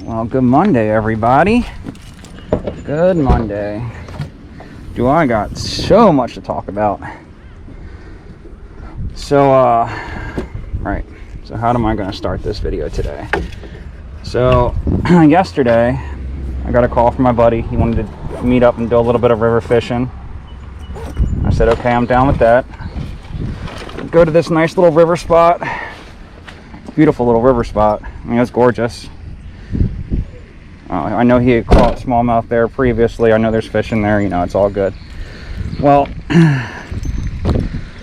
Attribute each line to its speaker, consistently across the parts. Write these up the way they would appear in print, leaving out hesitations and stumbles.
Speaker 1: Well, good Monday, everybody. Good Monday. Do I got so much to talk about. So, right. So how am I going to start this video today? So, yesterday, I got a call from my buddy. He wanted to meet up and do a little bit of river fishing. I said, okay, I'm down with that. Go to this nice little river spot. Beautiful little river spot. I mean, it's gorgeous. I know he had caught smallmouth there previously. I know there's fish in there. You know, it's all good. Well,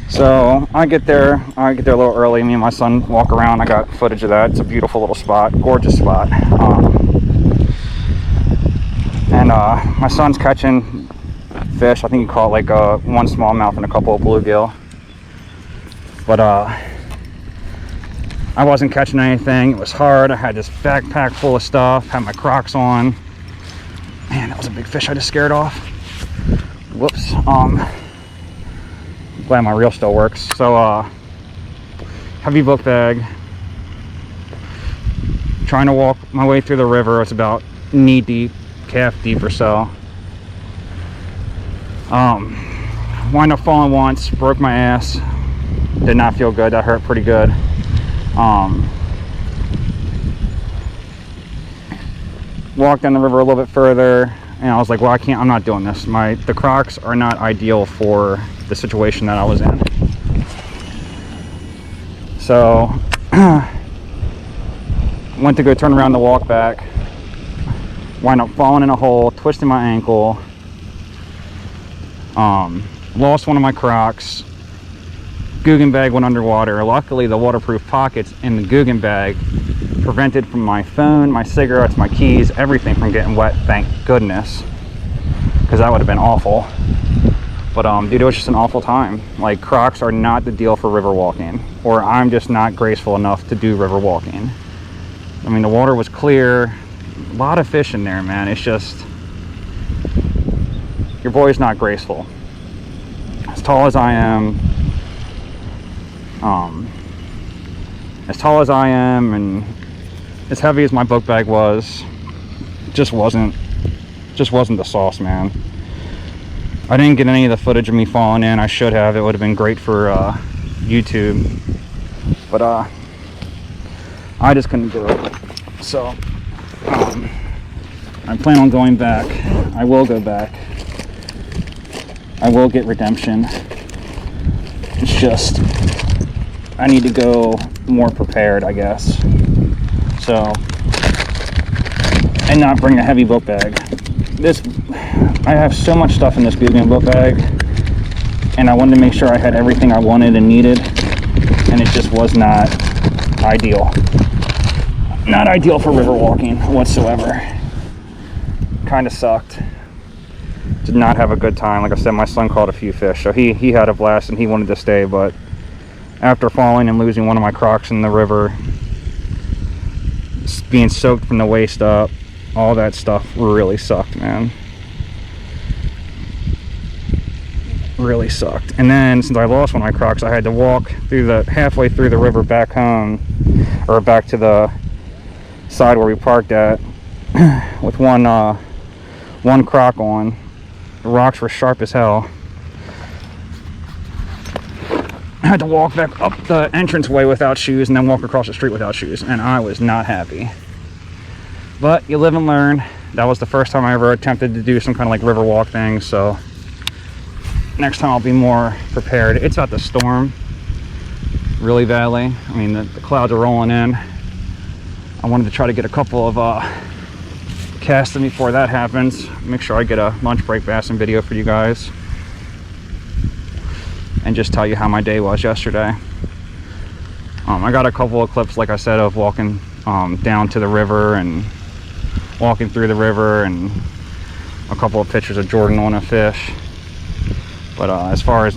Speaker 1: so I get there a little early. Me and my son walk around. I got footage of that. It's a beautiful little spot, gorgeous spot. And my son's catching fish. I think he caught like one smallmouth and a couple of bluegill. But I wasn't catching anything. It was hard. I had this backpack full of stuff, had my Crocs on. Man, that was a big fish I just scared off. Whoops. Glad my reel still works. So heavy book bag. Trying to walk my way through the river. It's about knee deep, calf deep or so. Wind up falling once, broke my ass. Did not feel good. That hurt pretty good. Walked down the river a little bit further, and I was like, well, I'm not doing this. The Crocs are not ideal for the situation that I was in. So went to go turn around to walk back, wind up falling in a hole, twisting my ankle, lost one of my Crocs. Guggen bag went underwater. Luckily, the waterproof pockets in the Guggen bag prevented from my phone, my cigarettes, my keys, everything from getting wet, thank goodness, because that would have been awful. But dude, it was just an awful time. Like, Crocs are not the deal for river walking, or I'm just not graceful enough to do river walking. I mean, the water was clear, a lot of fish in there, man. It's just, your boy's not graceful. As tall as I am, and as heavy as my book bag was, just wasn't the sauce, man. I didn't get any of the footage of me falling in. I should have. It would have been great for YouTube, but I just couldn't do it. So I plan on going back. I will go back. I will get redemption. It's just, I need to go more prepared, I guess. So, and not bring a heavy book bag. I have so much stuff in this Guggen book bag, and I wanted to make sure I had everything I wanted and needed, and it just was not ideal. Not ideal for river walking whatsoever. Kind of sucked. Did not have a good time. Like I said, my son caught a few fish, so he had a blast and he wanted to stay, but after falling and losing one of my Crocs in the river, being soaked from the waist up, all that stuff really sucked, man. Really sucked. And then, since I lost one of my Crocs, I had to walk halfway through the river back home, or back to the side where we parked at, with one Croc on. The rocks were sharp as hell. I had to walk back up the entranceway without shoes and then walk across the street without shoes, and I was not happy. But you live and learn. That was the first time I ever attempted to do some kind of like river walk thing, so next time I'll be more prepared. It's about to storm really badly. I mean, the clouds are rolling in. I wanted to try to get a couple of casts in before that happens. Make sure I get a lunch break Bassin video for you guys, and just tell you how my day was yesterday. I got a couple of clips, like I said, of walking down to the river and walking through the river, and a couple of pictures of Jordan on a fish. But as far as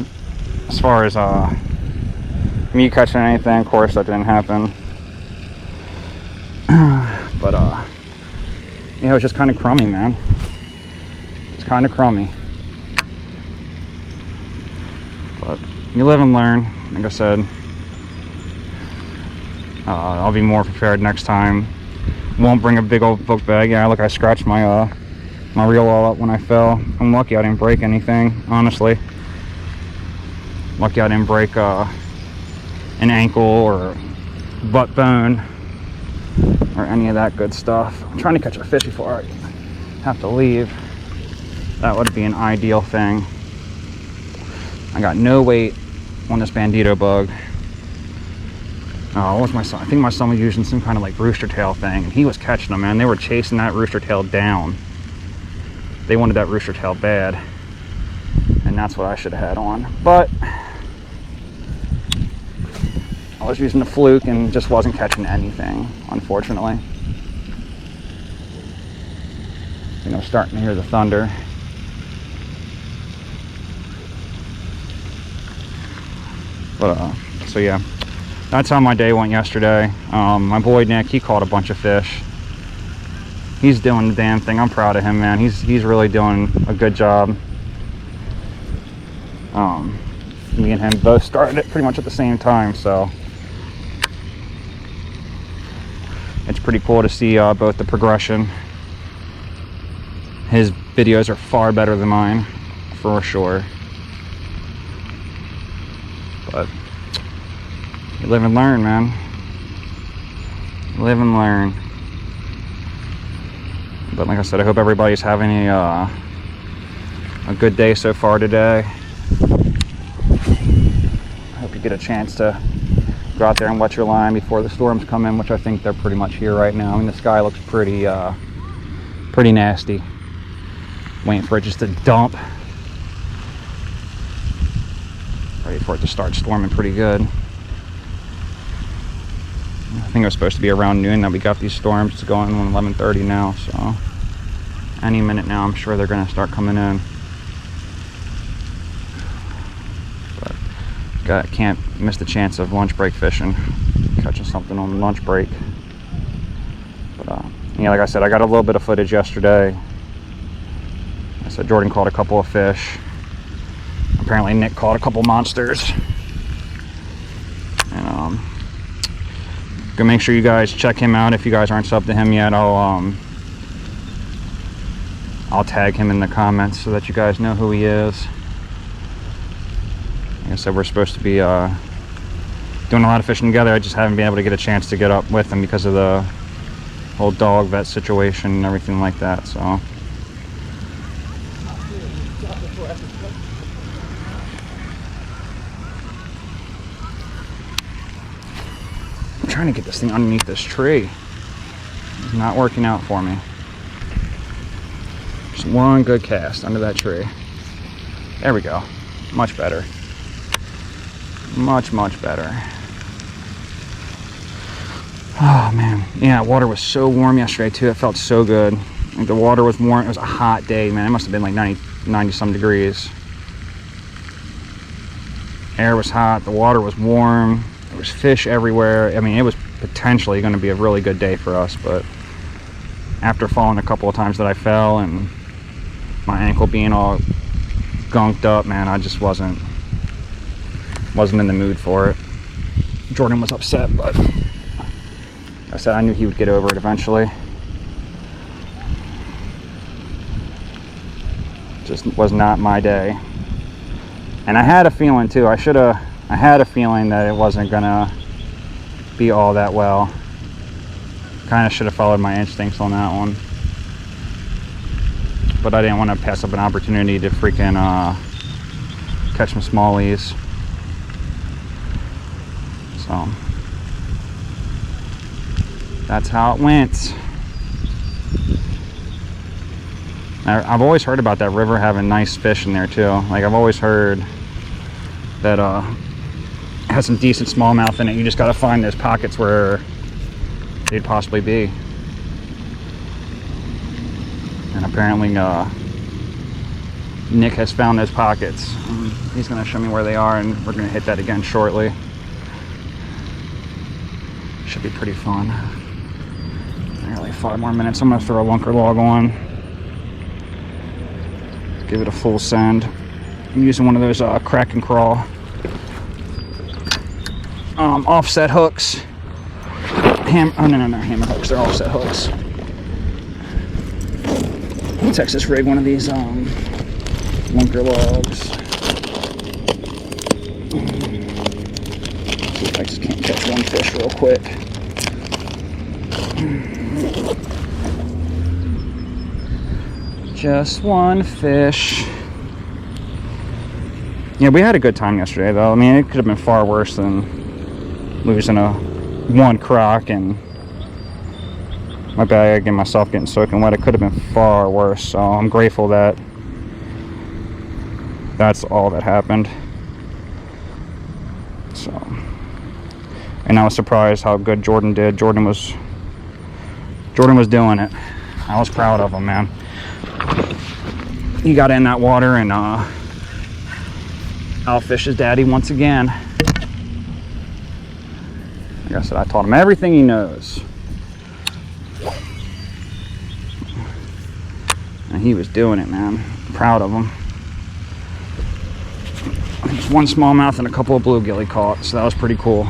Speaker 1: me catching anything, of course, that didn't happen. But yeah, it was just kind of crummy, man. It's kind of crummy. But you live and learn. Like I said, I'll be more prepared next time. Won't bring a big old book bag. Yeah, look, I scratched my my reel all up when I fell. I'm lucky I didn't break anything, honestly. Lucky I didn't break an ankle or butt bone or any of that good stuff. I'm trying to catch a fish before I have to leave. That would be an ideal thing. I got no weight on this bandito bug. Oh, what was my son? I think my son was using some kind of like rooster tail thing, and he was catching them, man. They were chasing that rooster tail down. They wanted that rooster tail bad, and that's what I should have had on. But I was using the fluke and just wasn't catching anything, unfortunately. You know, starting to hear the thunder. But so yeah, that's how my day went yesterday. My boy Nick, he caught a bunch of fish. He's doing the damn thing. I'm proud of him, man. He's really doing a good job. Me and him both started it pretty much at the same time, so it's pretty cool to see both the progression. His videos are far better than mine, for sure. But you live and learn, man. Live and learn. But like I said, I hope everybody's having a good day so far today. I hope you get a chance to go out there and wet your line before the storms come in, which I think they're pretty much here right now. I mean, the sky looks pretty nasty. Waiting for it just to dump. Ready for it to start storming pretty good. I think it was supposed to be around noon that we got these storms. It's going on 11:30 now, so any minute now I'm sure they're going to start coming in. But can't miss the chance of lunch break fishing, catching something on lunch break. But yeah, like I said, I got a little bit of footage yesterday. I said Jordan caught a couple of fish. Apparently Nick caught a couple monsters. And go make sure you guys check him out if you guys aren't subbed to him yet. I'll tag him in the comments so that you guys know who he is. Like I said, we're supposed to be doing a lot of fishing together. I just haven't been able to get a chance to get up with him because of the whole dog vet situation and everything like that. So I'm trying to get this thing underneath this tree. It's not working out for me. Just one good cast under that tree. There we go. Much better. Much better. Oh man, yeah, water was so warm yesterday too. It felt so good. Like the water was warm. It was a hot day, man. It must have been like 90 some degrees. Air was hot. The water was warm. There was fish everywhere. I mean, it was potentially going to be a really good day for us, but after falling a couple of times that I fell and my ankle being all gunked up, man, I just wasn't in the mood for it. Jordan was upset, but I said I knew he would get over it eventually. Just was not my day. And I had a feeling too. I had a feeling that it wasn't gonna be all that well. Kind of should have followed my instincts on that one. But I didn't want to pass up an opportunity to freaking catch some smallies. So that's how it went. I've always heard about that river having nice fish in there too. Like I've always heard that it has some decent smallmouth in it. You just got to find those pockets where they'd possibly be. And apparently Nick has found those pockets. He's going to show me where they are, and we're going to hit that again shortly. Should be pretty fun. Nearly 5 more minutes. I'm going to throw a lunker log on. Give it a full send. I'm using one of those crack and crawl offset hooks. no, hammer hooks. They're offset hooks. Texas rig one of these lunker logs. See if I just can't catch one fish real quick. Just one fish. Yeah, we had a good time yesterday though. I mean, it could have been far worse than losing one crock and my bag and myself getting soaking wet. It could have been far worse, so I'm grateful that that's all that happened. So, and I was surprised how good Jordan did. Jordan was doing it. I was proud of him, man. He got in that water and outfished his daddy once again. Like I said, I taught him everything he knows. And he was doing it, man. Proud of him. Just one smallmouth and a couple of bluegill he caught, so that was pretty cool.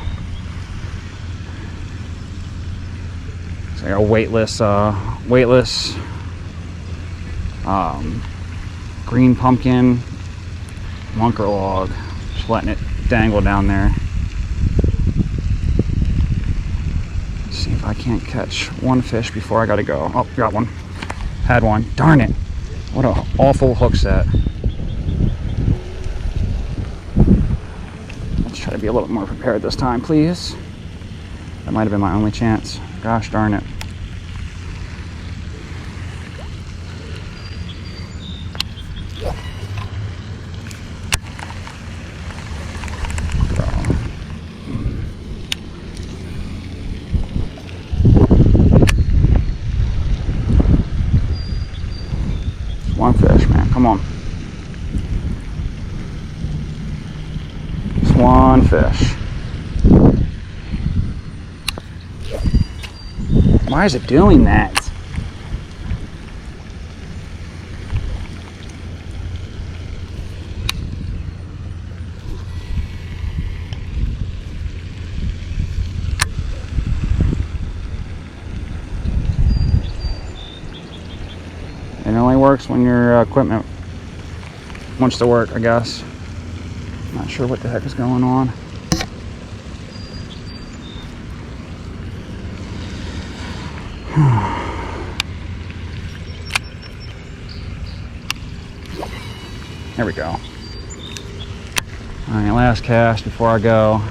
Speaker 1: It's like a weightless green pumpkin lunker log. Just letting it dangle down there. Let's see if I can't catch one fish before I gotta go. Oh, got one. Had one. Darn it. What an awful hook set. Let's try to be a little bit more prepared this time, please. That might have been my only chance. Gosh darn it. One fish, man. Come on. Just one fish. Why is it doing that? It only works when your equipment wants to work, I guess. Not sure what the heck is going on. There we go. Alright, last cast before I go.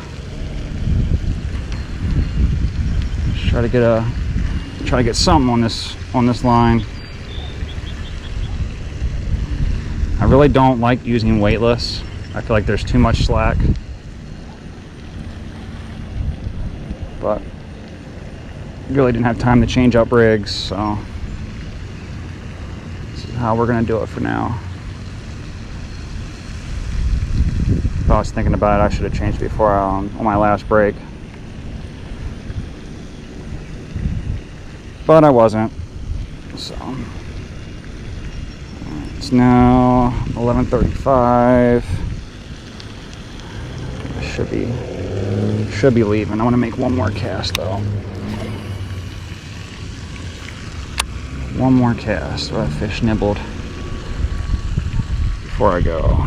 Speaker 1: Just try to get something on this line. I really don't like using weightless. I feel like there's too much slack. But really didn't have time to change up rigs, so this is how we're gonna do it for now. If I was thinking about it, I should have changed before on my last break. But I wasn't, so. It's now 11:35. I should be leaving. I want to make one more cast though. One more cast where a fish nibbled before I go.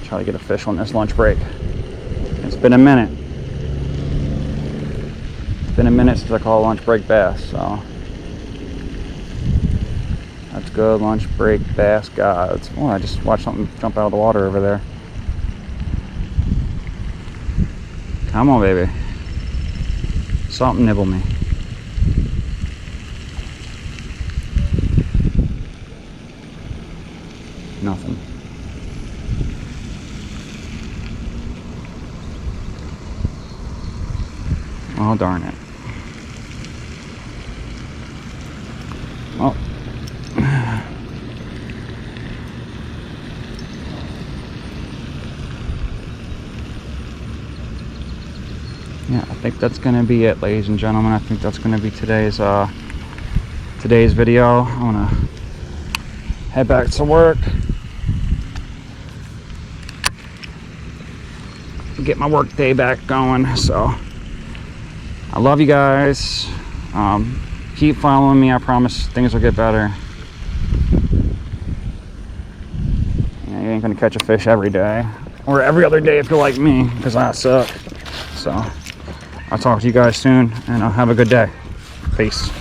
Speaker 1: Try to get a fish on this lunch break. It's been a minute. It's been a minute since I caught a lunch break bass, so. That's good, lunch break bass gods. Oh, I just watched something jump out of the water over there. Come on, baby. Something nibble me. Nothing. Oh, darn it. Oh. Yeah, I think that's going to be it, ladies and gentlemen. I think that's going to be today's video. I want to head back to work. get my work day back going. So I love you guys. Keep following me. I promise things will get better. Yeah, you ain't gonna catch a fish every day or every other day if you're like me, because I suck. So I'll talk to you guys soon, and have a good day. Peace.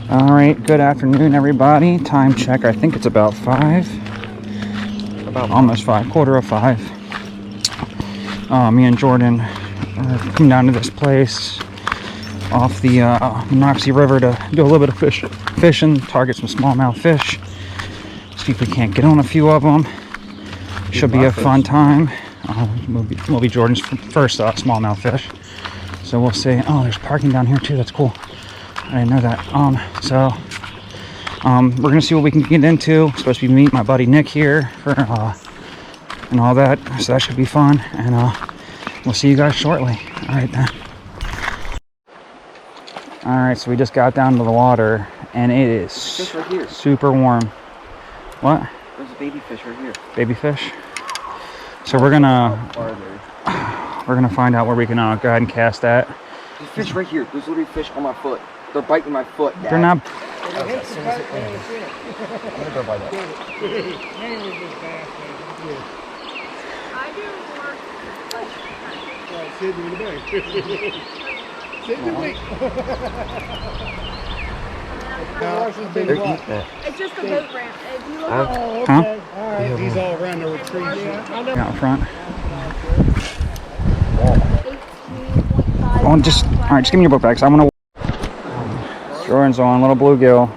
Speaker 1: All right, good afternoon, everybody. Time check, I think it's about 5. About almost 5, quarter of 5. Me and Jordan are coming down to this place off the Monocacy River to do a little bit of fishing, target some smallmouth fish. See if we can't get on a few of them. Should be a fun time. Will be Jordan's first smallmouth fish. So we'll see. Oh, there's parking down here too. That's cool. I didn't know that. We're gonna see what we can get into. Supposed to be meeting my buddy Nick here for and all that. So that should be fun. And we'll see you guys shortly. All right then. All right, so we just got down to the water, and it is
Speaker 2: right here.
Speaker 1: Super warm. What?
Speaker 2: There's a baby fish right here.
Speaker 1: Baby fish. So we're gonna find out where we can go ahead and cast that.
Speaker 2: There's fish right here. There's literally fish on my foot. They're biting my foot, Dad.
Speaker 1: They're not.
Speaker 2: I'm gonna go by that.
Speaker 3: It's just a boat ramp. If you look
Speaker 1: Huh?
Speaker 4: All right, he's all around the trees.
Speaker 1: Out front.
Speaker 3: 18.5.
Speaker 1: Oh, just all right. Just give me your book back. 'Cause I want to. Jordan's on little bluegill.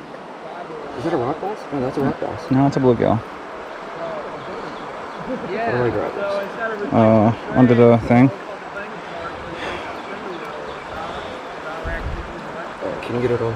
Speaker 2: Is that a rock bass? No, that's a rock bass.
Speaker 1: No, it's a bluegill.
Speaker 2: How do I grab this?
Speaker 1: Under the thing.
Speaker 2: Can you get it on?